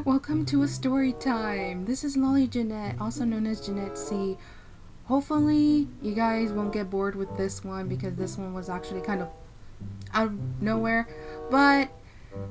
Welcome to a story time. This is Lolly Jeanette, also known as Jeanette C. Hopefully, you guys won't get bored with this one because this one was actually kind of out of nowhere. But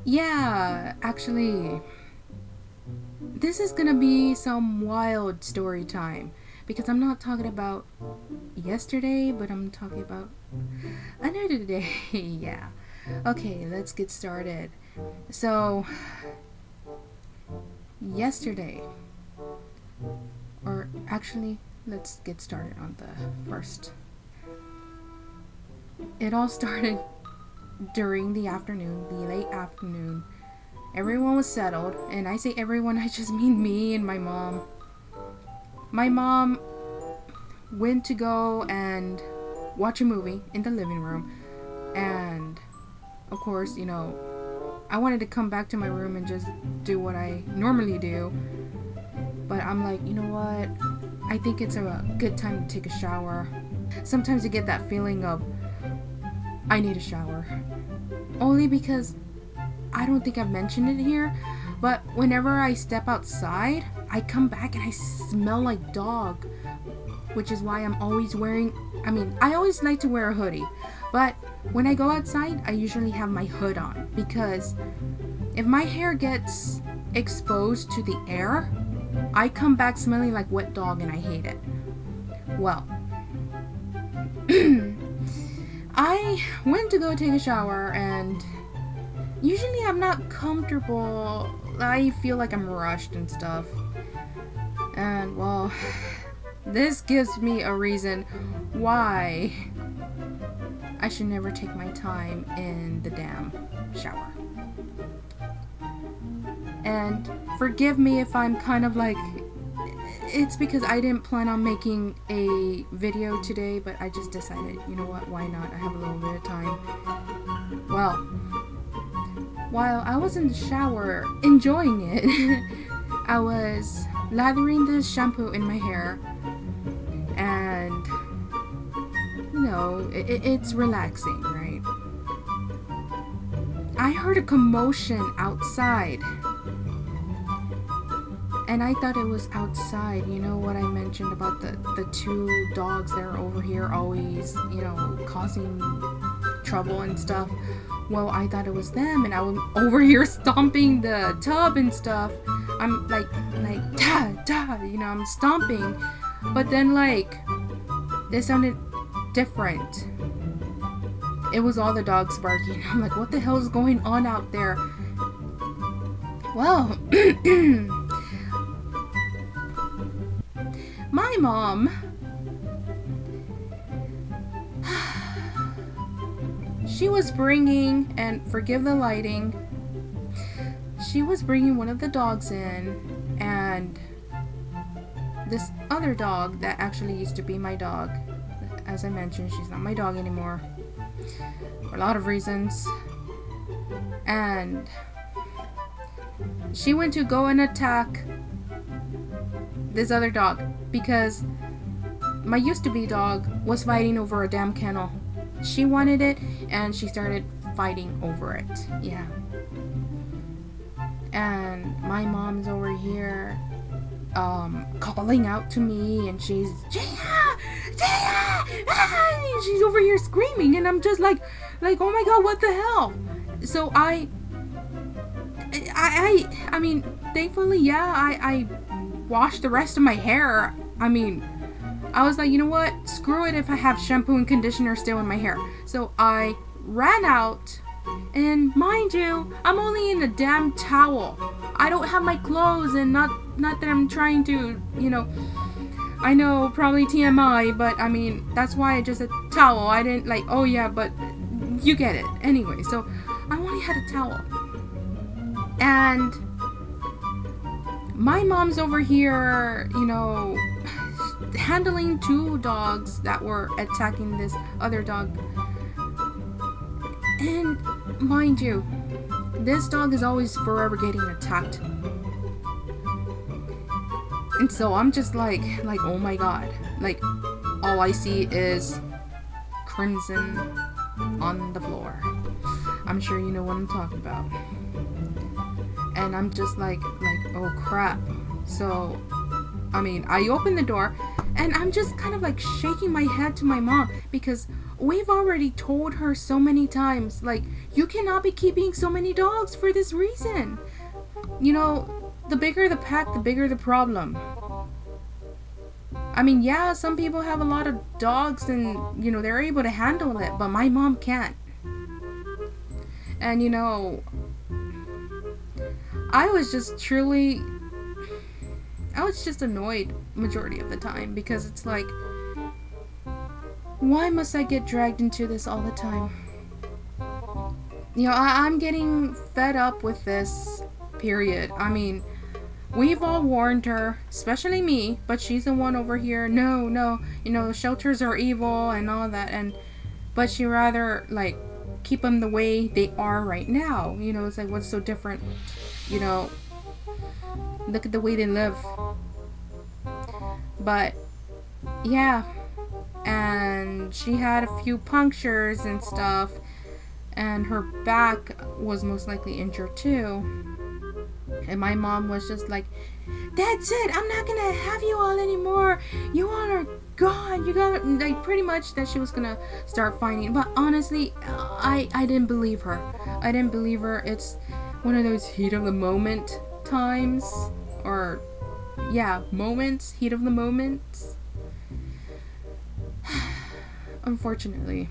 yeah, actually, this is gonna be some wild story time because I'm not talking about yesterday, but I'm talking about another day. Yeah. Okay, let's get started. So, yesterday, or actually, let's get started on the first. It all started during the afternoon, the late afternoon. Everyone was settled, and I say everyone, I just mean me and my mom. My mom went to go and watch a movie in the living room, and of course, I wanted to come back to my room and just do what I normally do. But I'm like, you know what? I think it's a good time to take a shower. Sometimes you get that feeling of, I need a shower. Only because I don't think I've mentioned it here, but whenever I step outside, I come back and I smell like dog. Which is why I'm always I always like to wear a hoodie. But when I go outside, I usually have my hood on. Because if my hair gets exposed to the air, I come back smelling like wet dog and I hate it. Well, I went to go take a shower and usually I'm not comfortable. I feel like I'm rushed and stuff. And well, this gives me a reason why I should never take my time in the damn shower. And forgive me if I'm kind of like, it's because I didn't plan on making a video today, but I just decided, you know what, why not? I have a little bit of time. Well, while I was in the shower enjoying it, I was lathering this shampoo in my hair, and it's relaxing, right? I heard a commotion outside, and I thought it was outside. You know what I mentioned about the two dogs that are over here always, causing trouble and stuff? Well, I thought it was them, and I was over here stomping the tub and stuff. I'm like, da, da, I'm stomping. But then, they sounded different. It was all the dogs barking. I'm like, what the hell is going on out there? Well, my mom, she was bringing, and forgive the lighting, she was bringing one of the dogs in, and this other dog that actually used to be my dog. As I mentioned, she's not my dog anymore for a lot of reasons. And she went to go and attack this other dog because my used to be dog was fighting over a damn kennel. She wanted it and she started fighting over it. Yeah. And my mom's over here calling out to me, and she's Jaya, ah! She's over here screaming, and I'm just like oh my god, what the hell? So I mean, thankfully, yeah, I washed the rest of my hair. I mean, I was like, you know what, screw it if I have shampoo and conditioner still in my hair. So I ran out, and mind you, I'm only in a damn towel. I don't have my clothes, and not that I'm trying to, I know, probably TMI, but I mean, that's why I just said towel. I didn't oh yeah, but you get it. Anyway, so I only had a towel. And my mom's over here, handling two dogs that were attacking this other dog. And mind you, this dog is always forever getting attacked. And so I'm just like, oh my god. All I see is crimson on the floor. I'm sure you know what I'm talking about. And I'm just like, oh crap. So, I mean, I open the door and I'm just kind of like shaking my head to my mom because we've already told her so many times, like, you cannot be keeping so many dogs for this reason. You know, the bigger the pack, the bigger the problem. I mean, yeah, some people have a lot of dogs and, you know, they're able to handle it, but my mom can't. And, you know, I was just annoyed majority of the time because it's like, why must I get dragged into this all the time? You know, I'm getting fed up with this, period. I mean, we've all warned her, especially me, but she's the one over here, no, you know, shelters are evil and all that, but she rather, like, keep them the way they are right now. You know, it's like, what's so different? You know, look at the way they live. But, yeah, and she had a few punctures and stuff, and her back was most likely injured too. And my mom was just like, that's it, I'm not gonna have you all anymore, you all are gone, you gotta, like, pretty much that she was gonna start fighting. But honestly, I didn't believe her. It's one of those heat of the moment times, or yeah, moments, heat of the moments. Unfortunately,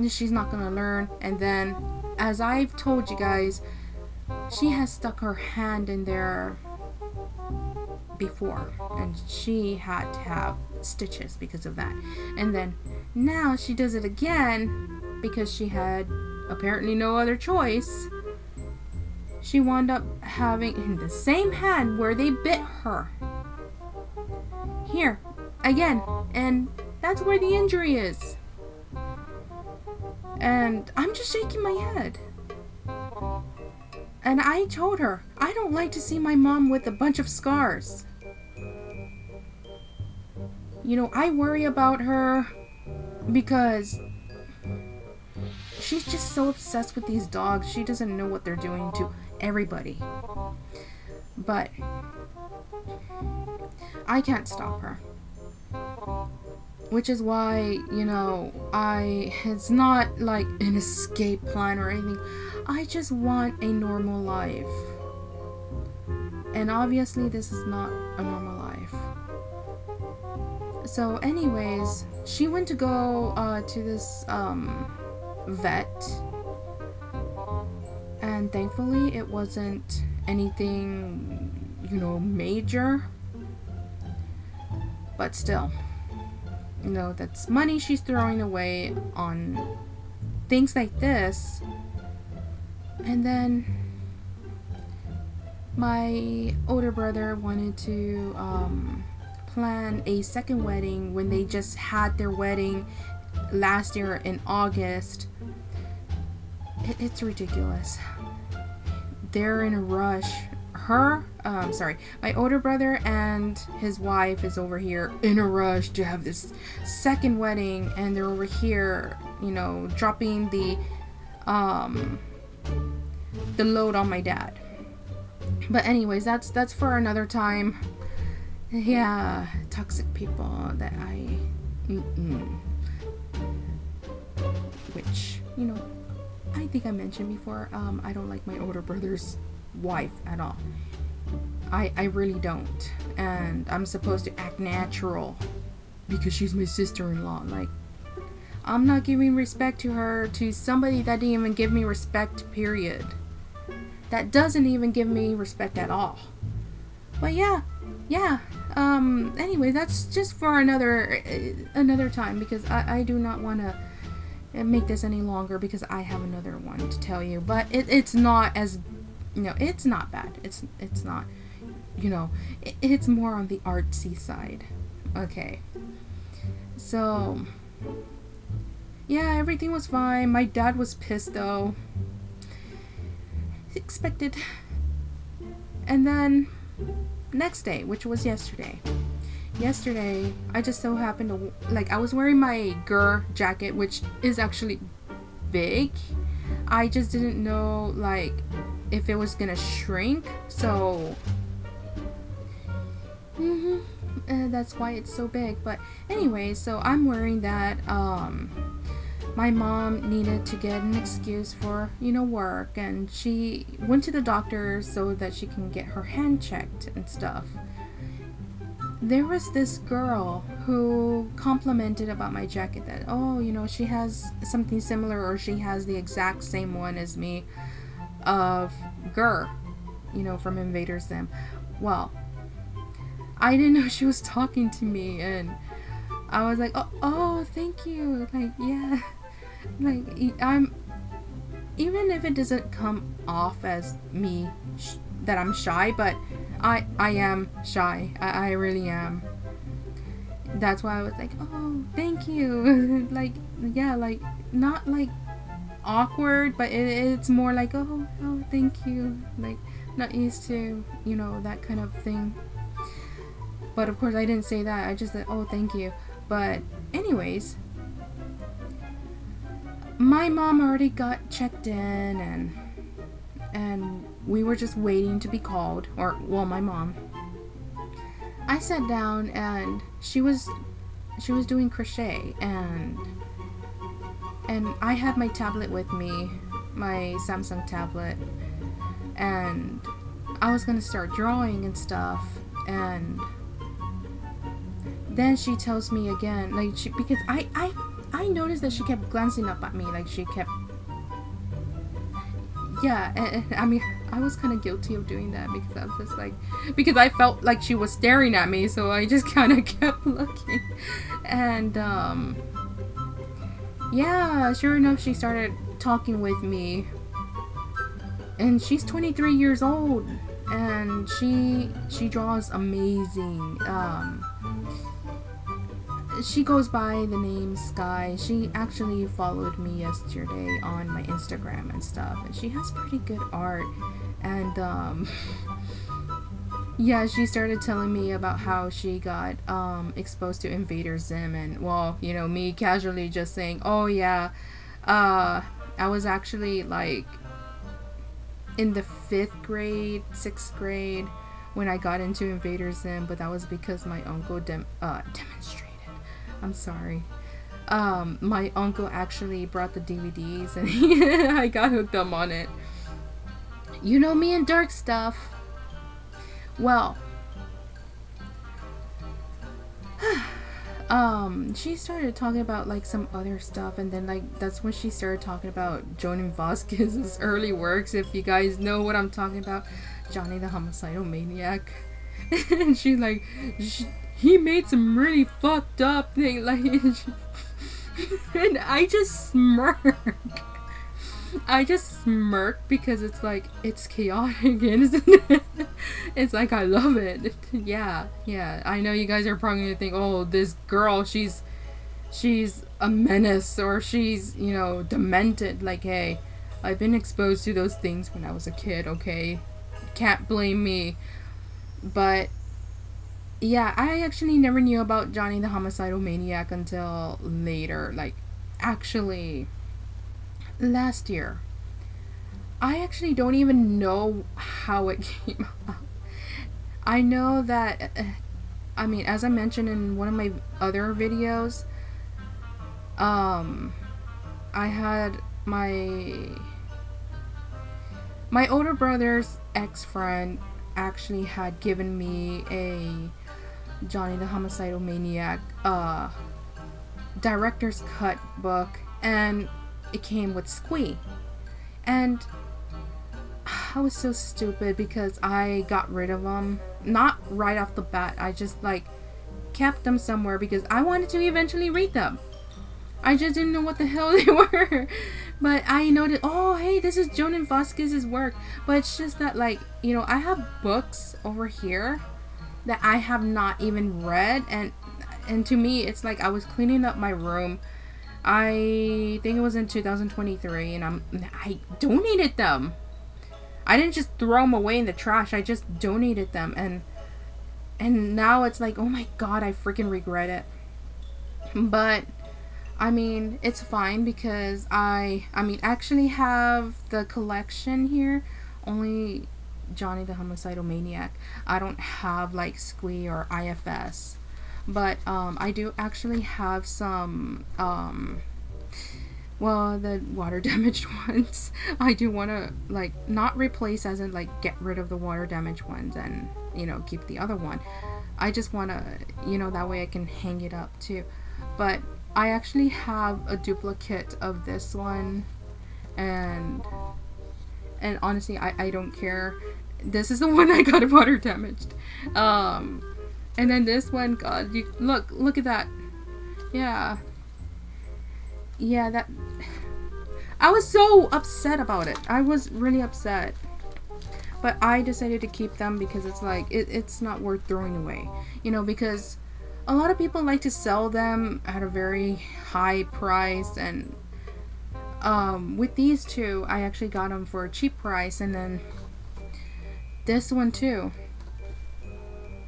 she's not gonna learn. And then, as I've told you guys, she has stuck her hand in there before, and she had to have stitches because of that. And then now she does it again because she had apparently no other choice. She wound up having in the same hand where they bit her. Here, again, and that's where the injury is. And I'm just shaking my head. And I told her, I don't like to see my mom with a bunch of scars. You know, I worry about her because she's just so obsessed with these dogs. She doesn't know what they're doing to everybody. But I can't stop her. Which is why, you know, it's not like an escape plan or anything. I just want a normal life. And obviously this is not a normal life. So anyways, she went to go to this vet. And thankfully it wasn't anything, you know, major. But still, you know, that's money she's throwing away on things like this. And then my older brother wanted to plan a second wedding when they just had their wedding last year in August. It's ridiculous. They're in a rush. My older brother and his wife is over here in a rush to have this second wedding, and they're over here, you know, dropping the load on my dad. But anyways, that's for another time. Yeah, toxic people that which, you know, I think I mentioned before, I don't like my older brother's wife at all. I really don't. And I'm supposed to act natural because she's my sister-in-law. Like, I'm not giving respect to her, to somebody that didn't even give me respect, period. That doesn't even give me respect at all. But yeah. Anyway, that's just for another time, because I do not want to make this any longer, because I have another one to tell you. But it's not as, you know, it's not bad. It's not, you know, it's more on the artsy side. Okay. So, yeah, everything was fine. My dad was pissed though. Expected. And then next day, which was yesterday, I just so happened to, like, I was wearing my Gur jacket, which is actually big. I just didn't know, like, if it was gonna shrink. So that's why it's so big. But anyway, so I'm worrying that my mom needed to get an excuse for, work, and she went to the doctor so that she can get her hand checked and stuff. There was this girl who complimented about my jacket that, she has something similar, or she has the exact same one as me of Gur, from Invader Zim. Well, I didn't know she was talking to me, and I was like, oh, thank you. Like, yeah. Like, I'm, even if it doesn't come off as me, that I'm shy, but I am shy. I really am. That's why I was like, oh, thank you. Like, yeah, like, not like awkward, but it's more like, oh, thank you. Like, not used to, that kind of thing. But of course I didn't say that. I just said, oh, thank you. But anyways, my mom already got checked in, and we were just waiting to be called. My mom. I sat down, and she was doing crochet, and I had my tablet with me, my Samsung tablet, and I was gonna start drawing and stuff, and then she tells me again, like, because I noticed that she kept glancing up at me, like she kept, yeah, and I mean, I was kind of guilty of doing that, because I was just like, because I felt like she was staring at me, so I just kind of kept looking, and yeah, sure enough, she started talking with me, and she's 23 years old, and she draws amazing. She goes by the name Sky. She actually followed me yesterday on my Instagram and stuff, and she has pretty good art. And yeah, she started telling me about how she got exposed to Invader Zim, and me casually just saying, oh yeah, I was actually like in the 5th grade, 6th grade when I got into Invader Zim, but that was because my uncle demonstrated. I'm sorry. My uncle actually brought the DVDs, and I got hooked up on it. You know me and dark stuff. Well, she started talking about like some other stuff, and then like that's when she started talking about Jonan Vasquez's early works. If you guys know what I'm talking about, Johnny the Homicidal Maniac. And she's like, he made some really fucked up thing, like, and I just smirk because it's like, it's chaotic, isn't it? It's like, I love it. Yeah, I know you guys are probably gonna think, oh, this girl, she's a menace, or she's, demented. Like, hey, I've been exposed to those things when I was a kid, okay? Can't blame me. But yeah, I actually never knew about Johnny the Homicidal Maniac until later. Like, actually, last year. I actually don't even know how it came out. I know that, as I mentioned in one of my other videos, I had my older brother's ex-friend actually had given me a Johnny the Homicidal Maniac director's cut book, and it came with Squee, and I was so stupid because I got rid of them, not right off the bat. I just like kept them somewhere because I wanted to eventually read them. I just didn't know what the hell they were. But I noticed, oh, hey, this is Jonan Vasquez's work. But it's just that, like, I have books over here that I have not even read. And to me, it's like I was cleaning up my room. I think it was in 2023. And I donated them. I didn't just throw them away in the trash. I just donated them. And now it's like, oh my god, I freaking regret it. But it's fine because I actually have the collection here only Johnny the Homicidal Maniac. I don't have like Squee or IFS. But I do actually have some well, the water damaged ones. I do want to like not replace, as in like get rid of the water damaged ones and keep the other one. I just want to that way I can hang it up too. But I actually have a duplicate of this one, and honestly I don't care. This is the one I got water damaged. And then this one, God, you look at that. Yeah, that I was so upset about it. I was really upset. But I decided to keep them because it's like it's not worth throwing away. Because a lot of people like to sell them at a very high price, and with these two I actually got them for a cheap price, and then this one too.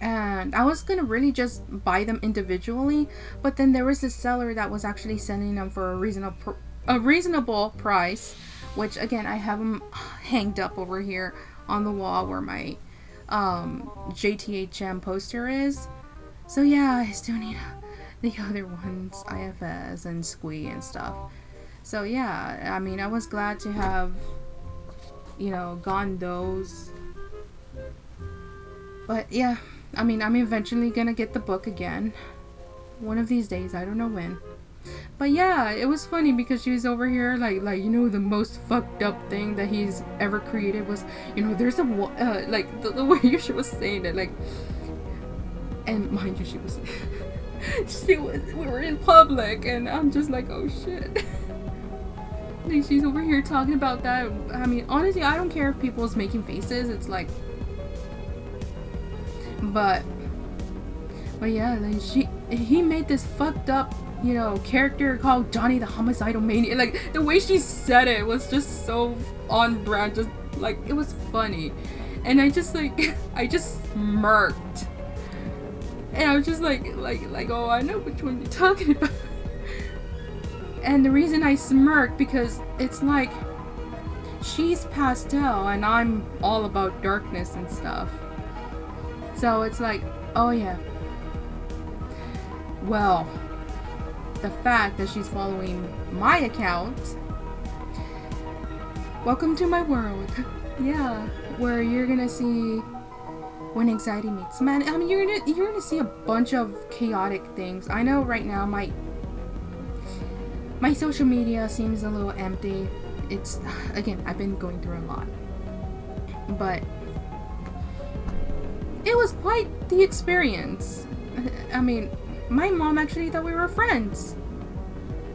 And I was gonna really just buy them individually, but then there was this seller that was actually selling them for a reasonable price, which again I have them hanged up over here on the wall where my JTHM poster is. So yeah, I still need the other ones, IFS and Squee and stuff. So yeah, I mean, I was glad to have gone those. But yeah, I mean, I'm eventually gonna get the book again one of these days. I don't know when. But yeah, it was funny because she was over here like the most fucked up thing that he's ever created was there's a like the way she was saying it, like, and mind you, we were in public and I'm just like, oh shit. Like, she's over here talking about that. I mean, honestly, I don't care if people's making faces. It's like, but yeah, like he made this fucked up character called Johnny the Homicidal Maniac. Like, the way she said it was just so on brand, just like, it was funny. And I just smirked. And I was just like, oh, I know which one you're talking about. And the reason I smirked, because it's like, she's pastel and I'm all about darkness and stuff. So it's like, oh yeah. Well, the fact that she's following my account, welcome to my world. Yeah, where you're gonna see when anxiety meets man. I mean, you're gonna see a bunch of chaotic things. I know right now my social media seems a little empty. It's, again, I've been going through a lot, but it was quite the experience. I mean, my mom actually thought we were friends.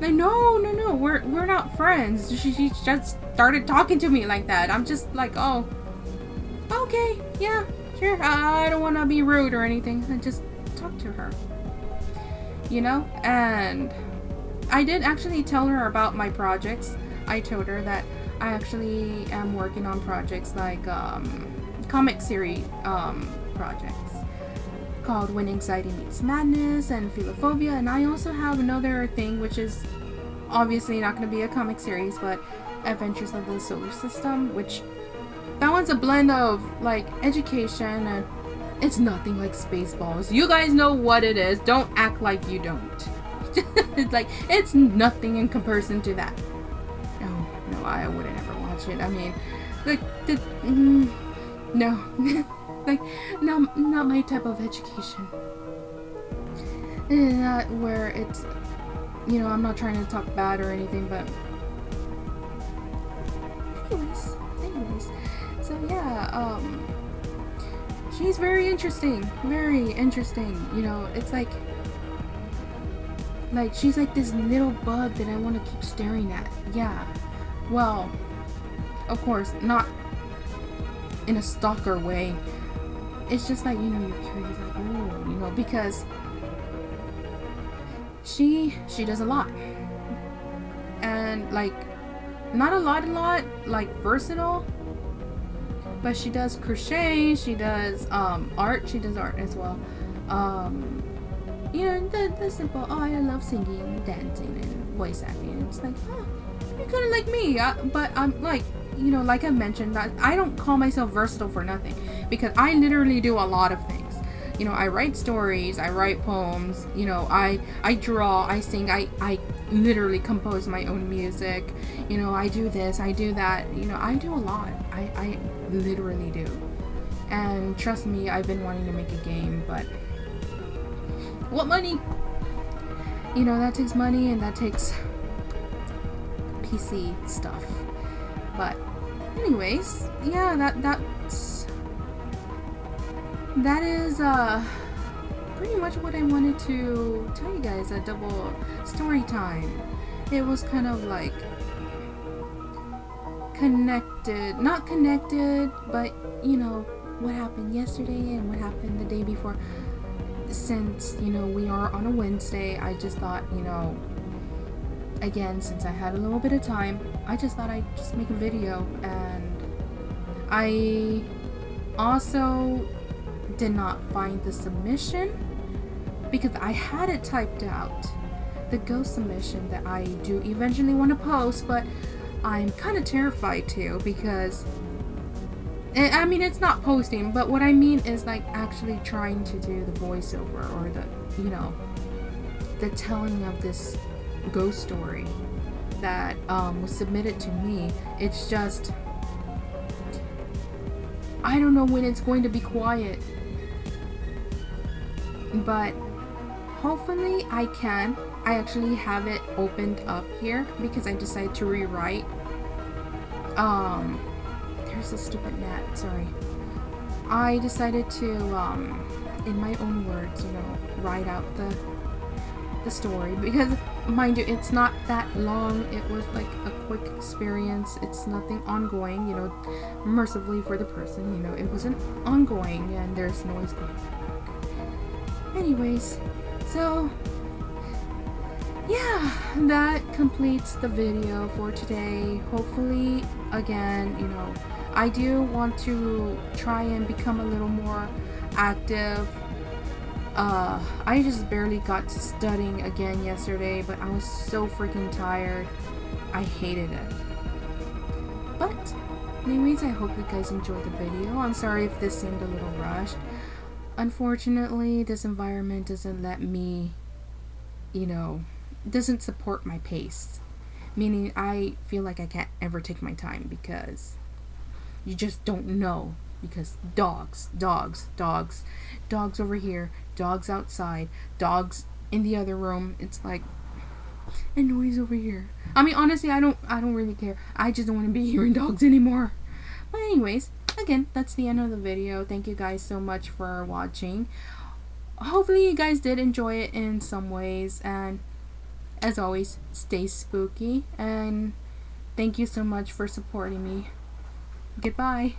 Like, no, we're not friends. She just started talking to me like that. I'm just like, oh, okay, yeah, sure. I don't want to be rude or anything. I just talk to her, and I did actually tell her about my projects. I told her that I actually am working on projects like comic series projects called When Anxiety Meets Madness and Philophobia, and I also have another thing which is obviously not going to be a comic series, but Adventures of the Solar System, which that one's a blend of like education, and it's nothing like Spaceballs. You guys know what it is. Don't act like you don't. It's like, it's nothing in comparison to that. No, I wouldn't ever watch it. I mean, like, no. Like, not my type of education. And not where it's, I'm not trying to talk bad or anything, but anyways, so yeah, she's very interesting, it's like she's like this little bug that I want to keep staring at. Yeah, well, of course, not in a stalker way. It's just like, you're curious, like, oh, because she does a lot. And, like, not a lot, like, versatile. But she does crochet, she does, art, as well. The simple, oh, I love singing, dancing, and voice acting. It's like, oh, you're kind of like me. But I'm like, you know, like I mentioned, that I don't call myself versatile for nothing, because I literally do a lot of things. You know, I write stories, I write poems, you know, I draw, I sing, I literally compose my own music, you know, I do this, I do that, you know, I do a lot. I literally do. And trust me, I've been wanting to make a game, but what money? You know, that takes money and that takes PC stuff. But anyways, yeah, that is pretty much what I wanted to tell you guys at double story time. It was kind of like connected, not connected, but you know, what happened yesterday and what happened the day before. Since, you know, we are on a Wednesday, I just thought, you know, again, since I had a little bit of time, I just thought I'd just make a video. And I also did not find the submission because I had it typed out, the ghost submission that I do eventually want to post, but I'm kind of terrified too, because I mean, it's not posting, but what I mean is like actually trying to do the voiceover or the, you know, the telling of this ghost story that was submitted to me. It's just, I don't know when it's going to be quiet, but hopefully I can. I actually have it opened up here because I decided to rewrite. There's a stupid gnat, sorry. I decided to, in my own words, you know, write out the story, because mind you, it's not that long. It was like a quick experience. It's nothing ongoing, you know, mercifully for the person, you know, it wasn't ongoing, and there's noise going on. Anyways, so yeah, that completes the video for today. Hopefully, again, you know, I do want to try and become a little more active. I just barely got to studying again yesterday, but I was so freaking tired. I hated it. But anyways, I hope you guys enjoyed the video. I'm sorry if this seemed a little rushed. Unfortunately, this environment doesn't let me, you know, doesn't support my pace. Meaning I feel like I can't ever take my time because you just don't know. Because dogs over here, dogs outside, dogs in the other room. It's like a noise over here. I mean, honestly, I don't really care. I just don't want to be hearing dogs anymore. But anyways, again, that's the end of the video. Thank you guys so much for watching. Hopefully you guys did enjoy it in some ways, and as always, stay spooky, and thank you so much for supporting me. Goodbye.